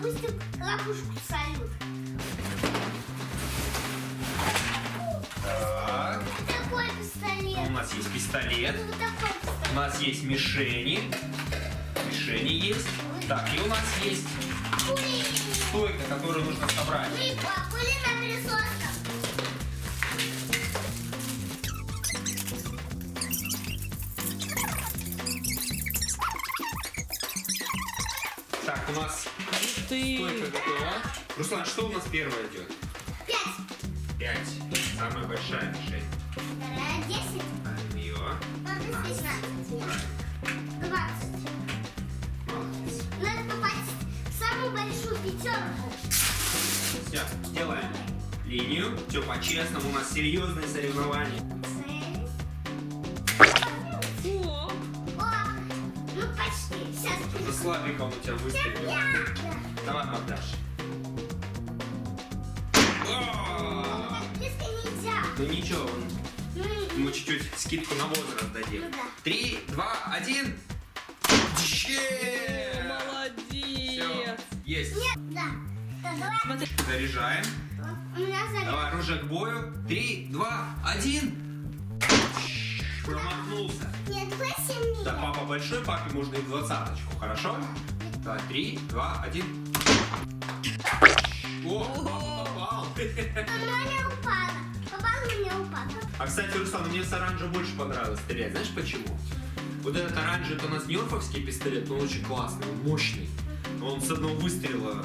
запустим ловушку салют. Так. Такой пистолет. У нас есть пистолет. Вот такой пистолет. У нас есть мишени. Мишени есть. Так, и у нас есть Пули. стойка, которую нужно собрать. Пули на присосках. Так, у нас Ты. стойка готова. Руслан, что у нас первое идет? 5. 5. Самая большая мишень. Вторая 10. Ставим ее. Надо 16. 20. Молодец. Надо попасть в самую большую пятерку. Все, делаем линию. Все по-честному. У нас серьезные соревнования. 6. О, О, ну почти. Сейчас. Что-то слабенько он у тебя выстрелил. Давай, Магдаш. О! Так близко нельзя. Ну ничего, Ну, мы чуть-чуть скидку на возраст дадим. Ну да. 3, 2, 1. Все, молодец. есть. Нет, да. Да, давай. Смотри. Заряжаем. У меня заряд. Давай, оружие к бою. 3, 2, 1. Промахнулся. Нет, давай сильнее. Да, папа большой, папе можно и 20-очку, хорошо? Давай, 3, 2, 1. О, папа попал. Она не упала. Попала, но не упала. А, кстати, Руслан, мне с оранжа больше понравилось стрелять. Знаешь почему? Вот этот оранжевый, это у нас нерфовский пистолет, он очень классный, он мощный. Он с одного выстрела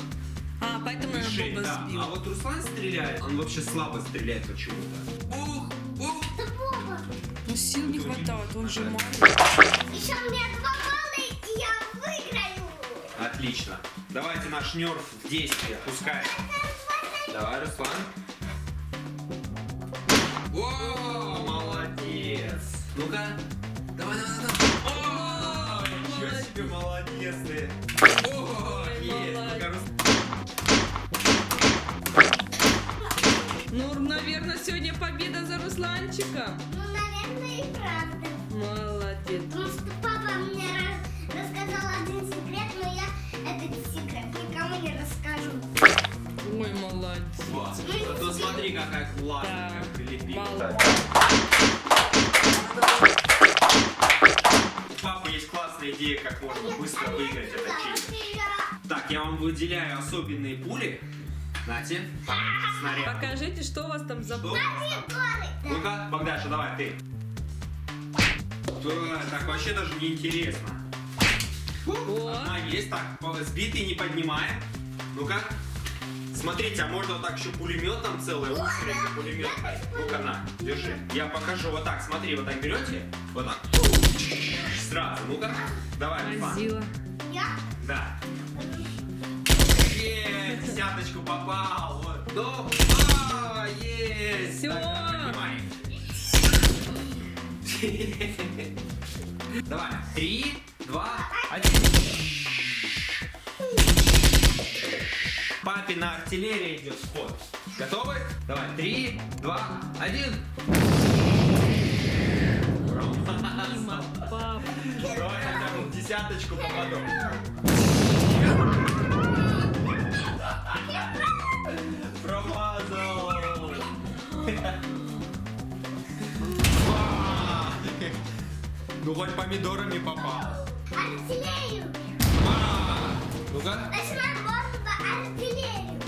А, поэтому я мишень, Боба да. сбил. А вот Руслан стреляет, он вообще слабо стреляет почему-то. Ух, ух. Да Боба. Ну сил не Это хватает, он же ага. маленький. Еще у меня 2 балла, и я выиграю. Отлично. Давайте наш нерф в действие пускаем. Давай, Руслан. О, молодец. Ну-ка. Давай, давай, давай. О, ничего себе, молодец ты. О, есть. Ну-ка, Ну, наверное, сегодня победа за Русланчиком. Ну, наверное, и правда. Молодец. Потому что папа мне рассказал один секрет, но я этот секрет никому не расскажу. Ой, молодец. Класс. Зато смотри, какая классная, Да. как прилепила. Молодец. У папы есть классная идея, как можно быстро выиграть этот челлендж. Так, я вам выделяю особенные пули. Знаете, снаряд. Покажите, что у вас там за... Что? Ну-ка, Богдаша, давай, ты. Так вообще даже не интересно. О, Одна есть, так, сбитый не поднимаем. Ну-ка. Смотрите, а можно вот так еще пулеметом целый выстрелить, пулеметной. Ну-ка, на, держи. Я покажу вот так, смотри, вот так берете, вот так. Сразу, ну-ка. Давай, Руслан. Азила. Я? Да. Десяточку попал. Вот. Ну, есть. Всё. Так, поднимай. Давай. 3, 2, 1. Папина артиллерия идет в ход. Готовы? Давай. 3, 2, 1. Дима, папа. Давай хотя бы в десяточку попаду. Промазал. Ну хоть помидорами попал. Артиллерию. Ну-ка. Ночная бомба, артиллерию.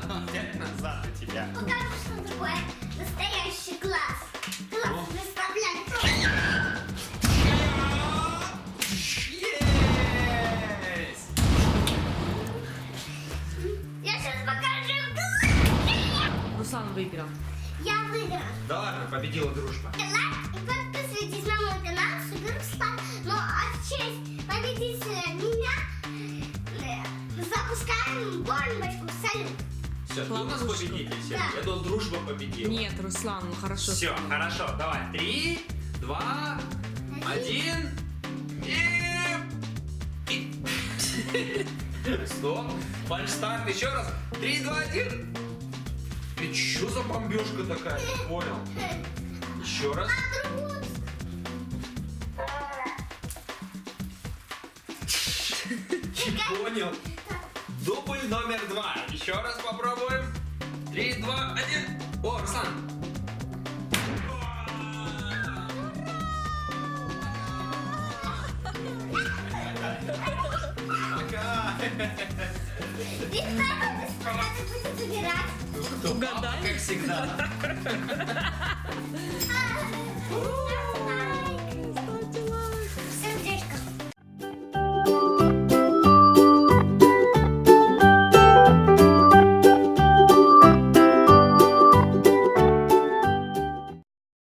Опять назад у тебя. Покажу, что такое настоящий класс. Класс представляет. Есть! Я сейчас покажу. Руслан выиграл. Я выиграла. Да ладно, победила дружба. Лайк и подписывайтесь на мой канал Супер Руслан. Ну а в честь победителя меня запускаем бомбочку. Салют. Все, кто у нас Ловушку. победитель сегодня? Да. Я думал, дружба победила. Нет, Руслан, ну хорошо. Все, хорошо, давай. 3, 2, 1. И... Стоп. Фальшстарт еще раз. 3, 2, 1. Ты что за бомбежка такая? Не понял. Еще раз. А другую Не понял. Дубль номер 2. Еще раз попробуем. 3, 2, 1. О, Руслан. Пока. Виктор, скоро ты будешь забирать. Угадай. Как всегда. А,